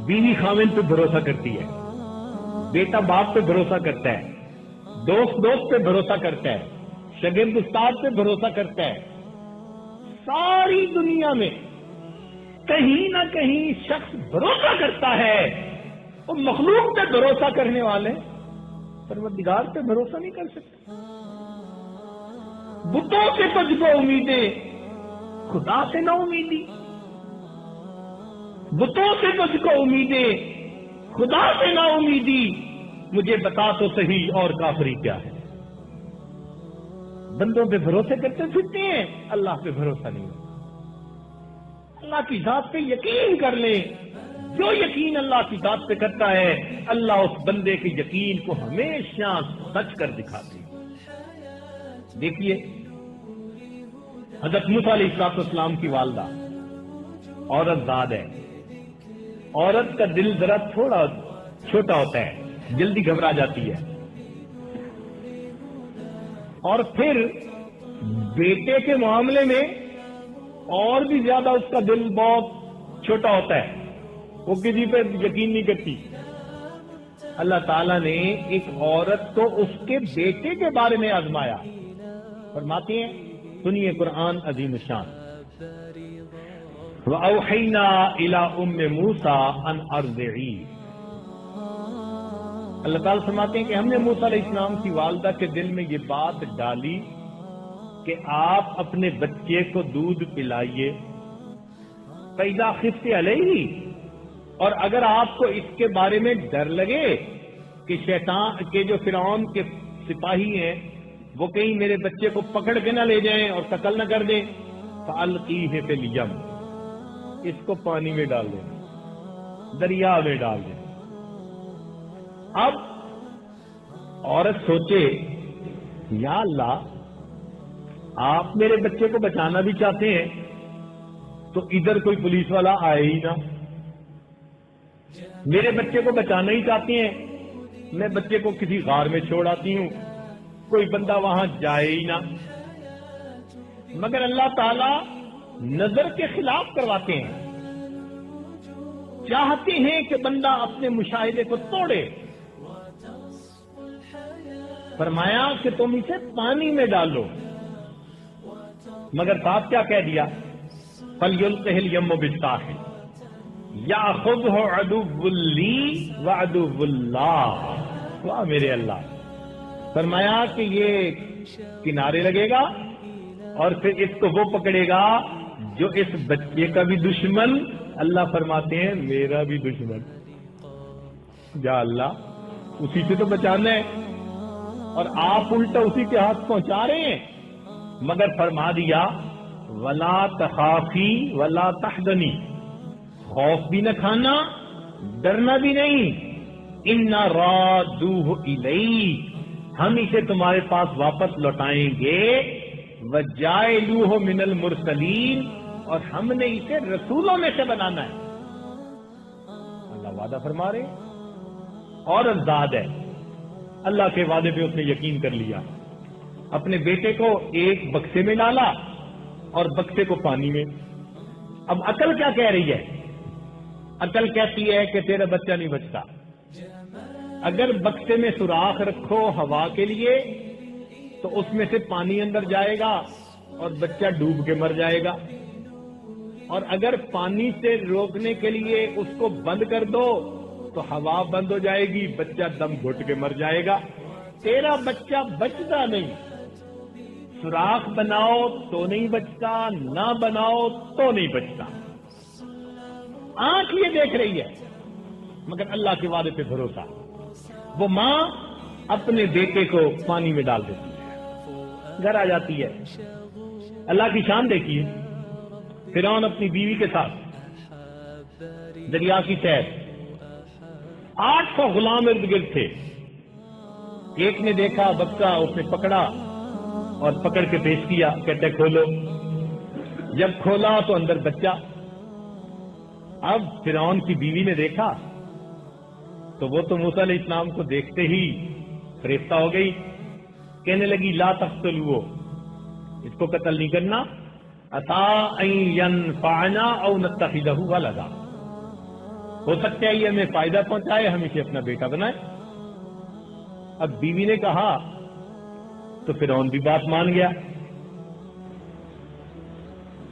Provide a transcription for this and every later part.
بیوی خاوند پہ بھروسہ کرتی ہے، بیٹا باپ پہ بھروسہ کرتا ہے، دوست پہ بھروسہ کرتا ہے، شاگرد استاد پہ بھروسہ کرتا ہے. ساری دنیا میں کہیں نہ کہیں شخص بھروسہ کرتا ہے. وہ مخلوق پہ بھروسہ کرنے والے پروردگار پہ بھروسہ نہیں کر سکتے. بتوں سے تجھ کو امیدیں، خدا سے نہ امیدی. بتوں سے تجھ کو امیدیں، خدا سے نہ امیدی. مجھے بتا تو صحیح اور کافری کیا ہے. بندوں پہ بھروسے کرتے پھرتے ہیں، اللہ پہ بھروسہ نہیں ہوتا. اللہ کی ذات پہ یقین کر لیں. جو یقین اللہ کی ذات پہ کرتا ہے، اللہ اس بندے کے یقین کو ہمیشہ سچ کر دکھاتے ہیں. دیکھیے حضرت موسیٰ علیہ السلام کی والدہ عورت ذات ہے. عورت کا دل ذرا تھوڑا چھوٹا ہوتا ہے، جلدی گھبرا جاتی ہے. اور پھر بیٹے کے معاملے میں اور بھی زیادہ اس کا دل بہت چھوٹا ہوتا ہے، وہ کسی پہ یقین نہیں کرتی. اللہ تعالیٰ نے ایک عورت کو اس کے بیٹے کے بارے میں آزمایا. فرماتے ہیں، سنیے قرآن عظیم الشان، وَأَوْحَيْنَا إِلَىٰ أُمِّ مُوسَىٰ أَنْ أَرْضِعِيهِ. اللہ تعالیٰ فرماتے ہیں کہ ہم نے موسیٰ علیہ السلام کی والدہ کے دل میں یہ بات ڈالی کہ آپ اپنے بچے کو دودھ پلائیے. فَإِذَا خِفْتِ عَلَيْهِ، اور اگر آپ کو اس کے بارے میں ڈر لگے کہ شیطان کے جو فرعون کے سپاہی ہیں وہ کہیں میرے بچے کو پکڑ کے نہ لے جائیں اور قتل نہ کر دیں، فَأَلْقِيهِ فِي الْيَمِّ، اس کو پانی میں ڈال دیں، دریا میں ڈال دیں. اب عورت سوچے، یا اللہ آپ میرے بچے کو بچانا بھی چاہتے ہیں تو ادھر کوئی پولیس والا آئے ہی نہ. میرے بچے کو بچانا ہی چاہتے ہیں، میں بچے کو کسی غار میں چھوڑ آتی ہوں، کوئی بندہ وہاں جائے ہی نہ. مگر اللہ تعالی نظر کے خلاف کرواتے ہیں، چاہتے ہیں کہ بندہ اپنے مشاہدے کو توڑے. فرمایا کہ تم اسے پانی میں ڈالو، مگر ساتھ کیا کہہ دیا، فَلْيُلْقِهِ الْيَمُّ بِالسَّاحِلِ يَأْخُذْهُ عَدُوٌّ لِّي وَعَدُوٌّ اللَّهِ. واہ میرے اللہ. فرمایا کہ یہ کنارے لگے گا اور پھر اس کو وہ پکڑے گا جو اس بچے کا بھی دشمن، اللہ فرماتے ہیں میرا بھی دشمن. یا اللہ اسی سے تو بچانا ہے اور آپ الٹا اسی کے ہاتھ پہنچا رہے ہیں. مگر فرما دیا ولا تخافی ولا تحزنی، خوف بھی نہ کھانا، ڈرنا بھی نہیں. انا رادوہ الیک، ہم اسے تمہارے پاس واپس لوٹائیں گے. وجائلوہ من المرسلین، اور ہم نے اسے رسولوں میں سے بنانا ہے. اللہ وعدہ فرما رہے اور ازداد ہے. اللہ کے وعدے پہ اس نے یقین کر لیا. اپنے بیٹے کو ایک بکسے میں ڈالا اور بکسے کو پانی میں. اب عقل کیا کہہ رہی ہے؟ عقل کہتی ہے کہ تیرا بچہ نہیں بچتا. اگر بکسے میں سوراخ رکھو ہوا کے لیے تو اس میں سے پانی اندر جائے گا اور بچہ ڈوب کے مر جائے گا. اور اگر پانی سے روکنے کے لیے اس کو بند کر دو تو ہوا بند ہو جائے گی، بچہ دم گھٹ کے مر جائے گا. تیرا بچہ بچتا نہیں. سوراخ بناؤ تو نہیں بچتا، نہ بناؤ تو نہیں بچتا. آنکھ یہ دیکھ رہی ہے مگر اللہ کے وعدے پہ بھروسہ. وہ ماں اپنے بیٹے کو پانی میں ڈال دیتی ہے، گھر آ جاتی ہے. اللہ کی شان دیکھیے، فرعون اپنی بیوی کے ساتھ دریا کی سیر، 800 غلام ارد گرد تھے. ایک نے دیکھا بچہ، اس نے پکڑا اور پکڑ کے پیش کیا، کہتے کھولو. جب کھولا تو اندر بچہ. اب فرعون کی بیوی نے دیکھا تو وہ تو موسیٰ علیہ السلام کو دیکھتے ہی فریفتہ ہو گئی. کہنے لگی لا تقتلوہ، اس کو قتل نہیں کرنا، عسیٰ ان ینفعنا او نتخذہ ولدا، ہو سکتا ہے یہ ہمیں فائدہ پہنچائے، ہم اسے اپنا بیٹا بنائیں۔ اب بیوی نے کہا تو فرعون بھی بات مان گیا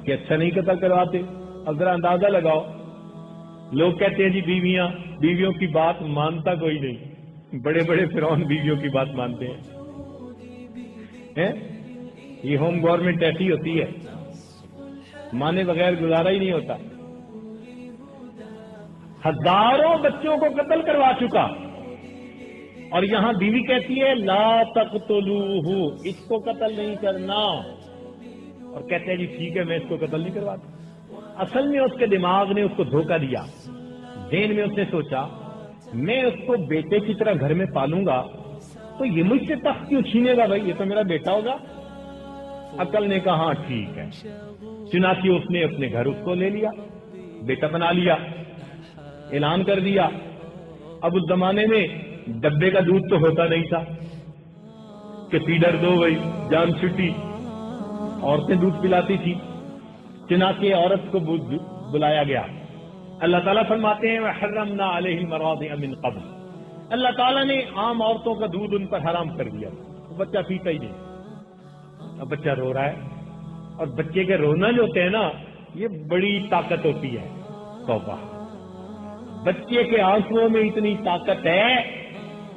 کہ اچھا نہیں قتل کرواتے۔ اب ذرا اندازہ لگاؤ، لوگ کہتے ہیں جی بیویوں کی بات مانتا کوئی نہیں، بڑے بڑے فرعون بیویوں کی بات مانتے ہیں۔ یہ ہوم گورنمنٹ ایسی ہوتی ہے، مانے بغیر گزارا ہی نہیں ہوتا۔ ہزاروں بچوں کو قتل کروا چکا، اور یہاں بیوی کہتی ہے لا تقتلوہ، اس کو قتل نہیں کرنا، اور کہتے ہیں جی ٹھیک ہے میں اس کو قتل نہیں کرواتا۔ اصل میں اس کے دماغ نے اس کو دھوکہ دیا، ذہن میں اس نے سوچا میں اس کو بیٹے کی طرح گھر میں پالوں گا تو یہ مجھ سے تخت کیوں چھینے گا، بھائی یہ تو میرا بیٹا ہوگا۔ عقل نے کہا ہاں ٹھیک ہے، چنانچہ اس نے اپنے گھر اس کو لے لیا، بیٹا بنا لیا، اعلان کر دیا۔ اب اس زمانے میں ڈبے کا دودھ تو ہوتا نہیں تھا کہ فیڈر دو بھائی جان چھٹی، عورتیں دودھ پلاتی تھی، چنانچہ عورت کو بلایا گیا۔ اللہ تعالیٰ فرماتے ہیں وَحَرَّمْنَا عَلَيْهِ الْمَرَاضِعَ مِنْ قَبْلُ، اللہ تعالیٰ نے عام عورتوں کا دودھ ان پر حرام کر دیا، بچہ پیتا ہی نہیں۔ اب بچہ رو رہا ہے، اور بچے کے رونا جو ہوتے ہیں نا یہ بڑی طاقت ہوتی ہے۔ توبہ، بچے کے آنسوؤں میں اتنی طاقت ہے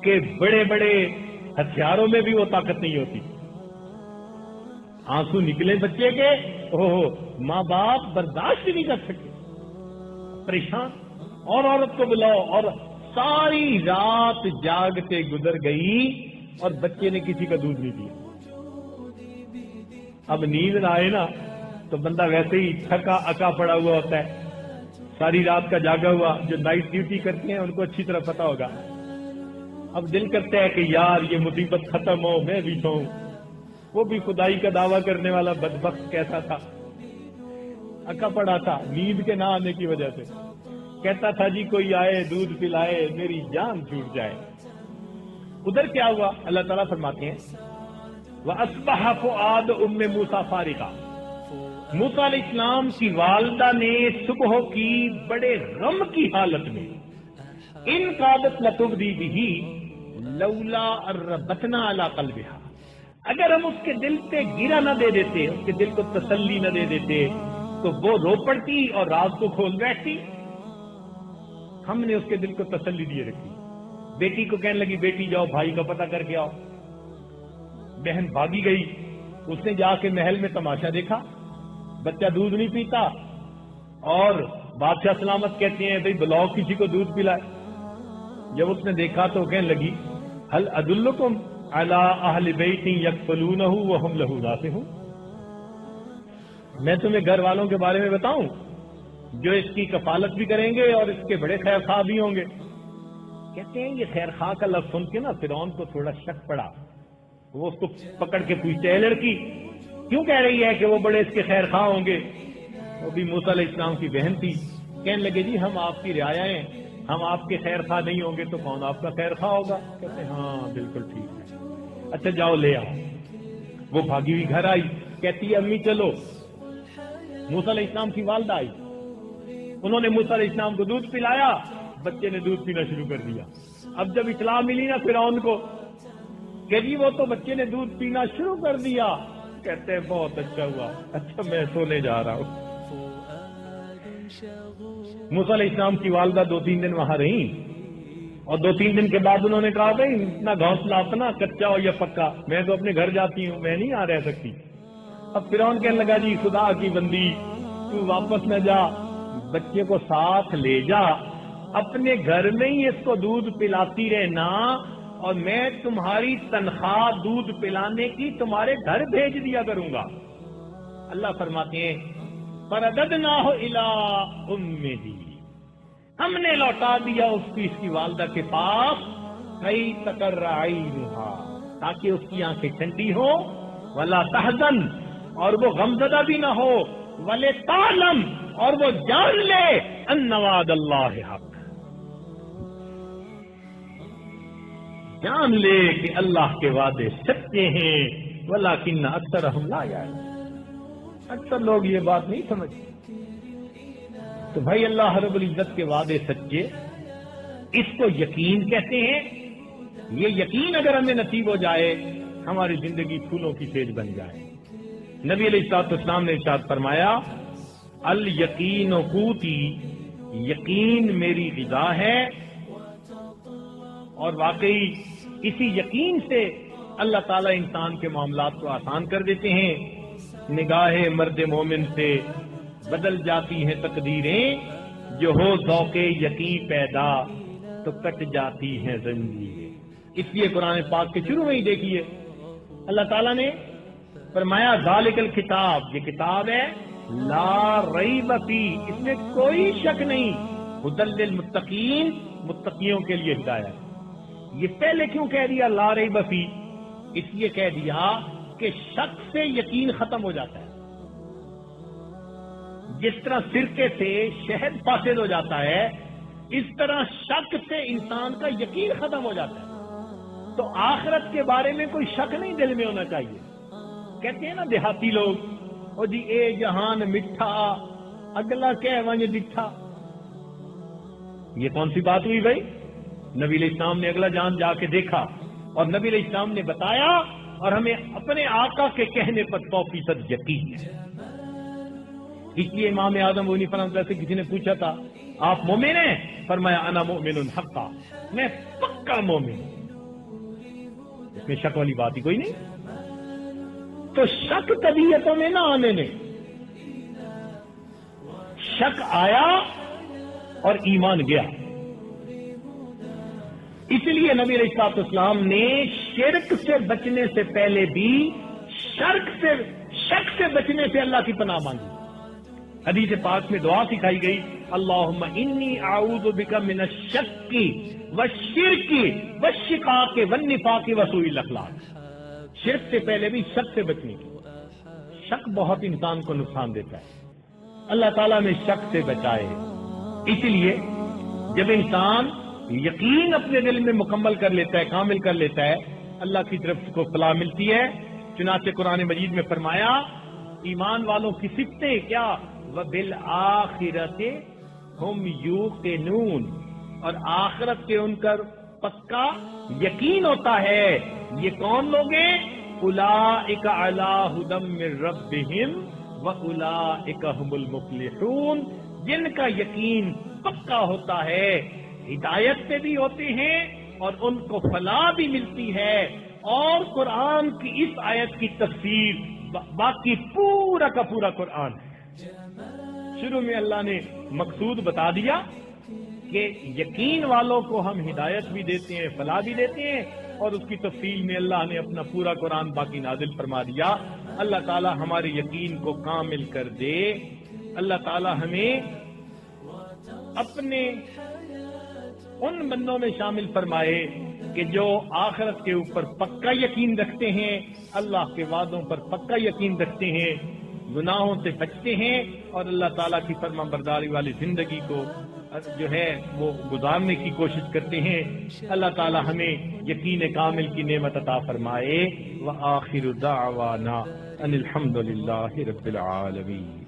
کہ بڑے بڑے ہتھیاروں میں بھی وہ طاقت نہیں ہوتی۔ آنسو نکلے بچے کے، ماں باپ برداشت نہیں کر سکتے، پریشان، اور عورت کو بلاؤ، اور ساری رات جاگتے گزر گئی اور بچے نے کسی کا دودھ نہیں پیا۔ اب نیند نہ آئے نا تو بندہ ویسے ہی تھکا اکا پڑا ہوا ہوتا ہے، ساری رات کا جاگا ہوا۔ جو نائٹ ڈیوٹی کرتے ہیں ان کو اچھی طرح پتا ہوگا۔ اب دل کرتا ہے کہ یار یہ مصیبت ختم ہو، میں بھی سوؤں۔ وہ بھی خدائی کا دعویٰ کرنے والا بدبخت کیسا تھا، اکا پڑا تھا نیند کے نہ آنے کی وجہ سے، کہتا تھا جی کوئی آئے دودھ پلائے میری جان چھوٹ جائے۔ ادھر کیا ہوا؟ اللہ تعالیٰ فرماتے ہیں وَأَصْبَحَ فُؤَادُ أُمِّ مُوسَىٰ فَارِغًا، موسیٰ علیہ السلام کی والدہ نے صبح کی بڑے غم کی حالت میں ان قادت لتبدی بہ لولا ربتنا علی قلبها، اگر ہم اس کے دل پہ گرا نہ دے دیتے، اس کے دل کو تسلی نہ دے دیتے تو وہ رو پڑتی اور راز کو کھول بیٹھتی۔ ہم نے اس کے دل کو تسلی دیے رکھی۔ بیٹی کو کہنے لگی بیٹی جاؤ بھائی کا پتہ کر کے آؤ۔ بہن بھاگی گئی، اس نے جا کے محل میں تماشا دیکھا، بچہ دودھ نہیں پیتا، اور بادشاہ سلامت کہتے ہیں بھائی بلاؤ کسی کو دودھ پلائے۔ جب اس نے دیکھا تو کہنے لگی هل ادلکم علی اہل بیت یکفلونہ وہم لہ ناصحون، میں تمہیں گھر والوں کے بارے میں بتاؤں جو اس کی کفالت بھی کریں گے اور اس کے بڑے خیر خواہ بھی ہوں گے۔ کہتے ہیں یہ خیر خواہ کا لفظ سن کے نا فرعون کو تھوڑا شک پڑا، وہ اس کو پکڑ کے پوچھتے ہیں لڑکی کیوں کہہ رہی ہے کہ وہ بڑے اس کے خیر خواہ ہوں گے؟ وہ بھی موسیٰ علیہ السلام کی بہن تھی، کہنے لگے جی ہم آپ کی رعایا ہیں، ہم آپ کے خیر خواہ نہیں ہوں گے تو کون آپ کا خیر خواہ ہوگا؟ کہتے ہیں ہاں بالکل ٹھیک ہے، اچھا جاؤ لے آؤ۔ وہ بھاگی ہوئی گھر آئی، کہتی ہے امی چلو۔ موسیٰ علیہ السلام کی والدہ آئی، انہوں نے موسیٰ علیہ السلام کو دودھ پلایا، بچے نے دودھ پینا شروع کر دیا۔ اب جب اطلاع ملی نا فرعون کو کہ جی وہ تو بچے نے دودھ پینا شروع کر دیا، کہتے ہیں بہت اچھا ہوا، اچھا میں سونے جا رہا ہوں۔ موسیٰ علیہ السلام کی والدہ 2-3 دن وہاں رہیں، اور 2-3 دن کے بعد انہوں نے کہا بھائی اتنا گھونسلہ اپنا کچا ہو یا پکا، میں تو اپنے گھر جاتی ہوں، میں نہیں آ رہ سکتی۔ اب فرعون کہنے لگا جی خدا کی بندی تو واپس نہ جا، بچے کو ساتھ لے جا، اپنے گھر میں ہی اس کو دودھ پلاتی رہنا، اور میں تمہاری تنخواہ دودھ پلانے کی تمہارے گھر بھیج دیا کروں گا۔ اللہ فرماتے ہیں فَرَدَدْنَاهُ إِلَىٰ أُمِّهِ، ہم نے لوٹا دیا اس کی والدہ کے پاس، کئی تقر عینها، تاکہ اس کی آنکھیں ٹھنڈی ہو، ولا تحزن، اور وہ غمزدہ بھی نہ ہو، وَلِتَعْلَمْ، اور وہ جان لے ان وعد اللہ حق، جان لے کہ اللہ کے وعدے سچے ہیں، ولیکن اکثرہم لا یعلمون، اکثر لوگ یہ بات نہیں سمجھتے۔ تو بھائی اللہ رب العزت کے وعدے سچے، اس کو یقین کہتے ہیں۔ یہ یقین اگر ہمیں نصیب ہو جائے، ہماری زندگی پھولوں کی سیج بن جائے۔ نبی علیہ الصلوۃ والسلام نے ارشاد فرمایا، الیقین قوتی، یقین میری غذا ہے۔ اور واقعی اسی یقین سے اللہ تعالیٰ انسان کے معاملات کو آسان کر دیتے ہیں۔ نگاہ مرد مومن سے بدل جاتی ہیں تقدیریں، جو ہو ذوق یقین پیدا تو کٹ جاتی ہیں زنجیریں۔ اس لیے قرآن پاک کے شروع میں ہی دیکھیے اللہ تعالیٰ نے فرمایا ذالک الکتاب، یہ کتاب ہے لا ریب فی، اس میں کوئی شک نہیں، ھدی للمتقین، متقیوں کے لیے ہدایت۔ یہ پہلے کیوں کہہ دیا لا ریب فی؟ اس لیے کہہ دیا کہ شک سے یقین ختم ہو جاتا ہے۔ جس طرح سرکے سے شہد فاسد ہو جاتا ہے، اس طرح شک سے انسان کا یقین ختم ہو جاتا ہے۔ تو آخرت کے بارے میں کوئی شک نہیں دل میں ہونا چاہیے۔ کہتے ہیں نا دیہاتی لوگ، او جی اے جہان مٹھا اگلا کہہ ونج ڈٹھا۔ یہ کون سی بات ہوئی بھائی؟ نبی علیہ السلام نے اگلا جان جا کے دیکھا، اور نبی علیہ السلام نے بتایا، اور ہمیں اپنے آقا کے کہنے پر 100% یقین ہے۔ اس لیے امام اعظم ابو حنیفہ رحمۃ اللہ سے کسی نے پوچھا تھا، آپ مومن ہیں؟ فرمایا انا مؤمن حقا، میں پکا مومن ہوں۔ اس میں شک والی بات ہی کوئی نہیں۔ تو شک طبیعتوں میں نہ آنے دیں۔ شک آیا اور ایمان گیا۔ اس لیے نبی علیہ الصلوۃ والسلام نے شرک سے بچنے سے پہلے بھی شک سے بچنے سے اللہ کی پناہ مانگی۔ حدیث پاک میں دعا سکھائی گئی، اللہم انی اعوذ بک من الشک والشرک والشقاق والنفاق وسوء الاخلاق۔ شرک سے پہلے بھی شک سے بچنے کی۔ شک بہت انسان کو نقصان دیتا ہے، اللہ تعالیٰ نے شک سے بچائے۔ اس لیے جب انسان یقین اپنے دل میں مکمل کر لیتا ہے، کامل کر لیتا ہے، اللہ کی طرف کو فلاح ملتی ہے۔ چنانچہ قرآن مجید میں فرمایا ایمان والوں کی صفتیں کیا، وَبِالْآخِرَةِ هُمْ يُوقِنُونَ، اور آخرت کے ان کا پکا یقین ہوتا ہے۔ یہ کون لوگ ہیں؟ اولئک علی ھدی من ربہم واولئک ھم المفلحون، جن کا یقین پکا ہوتا ہے، ہدایت پہ بھی ہوتے ہیں اور ان کو فلاح بھی ملتی ہے۔ اور قرآن کی اس آیت کی تفسیر باقی پورا کا پورا قرآن ہے۔ شروع میں اللہ نے مقصود بتا دیا کہ یقین والوں کو ہم ہدایت بھی دیتے ہیں، فلاح بھی دیتے ہیں، اور اس کی تفصیل میں اللہ نے اپنا پورا قرآن باقی نازل فرما دیا۔ اللہ تعالی ہمارے یقین کو کامل کر دے۔ اللہ تعالی ہمیں اپنے ان بندوں میں شامل فرمائے کہ جو آخرت کے اوپر پکا یقین رکھتے ہیں، اللہ کے وعدوں پر پکا یقین رکھتے ہیں، گناہوں سے بچتے ہیں، اور اللہ تعالیٰ کی فرما برداری والی زندگی کو جو ہے وہ گزارنے کی کوشش کرتے ہیں۔ اللہ تعالیٰ ہمیں یقین کامل کی نعمت عطا فرمائے۔ وآخر دعوانا ان الحمد للہ رب العالمین۔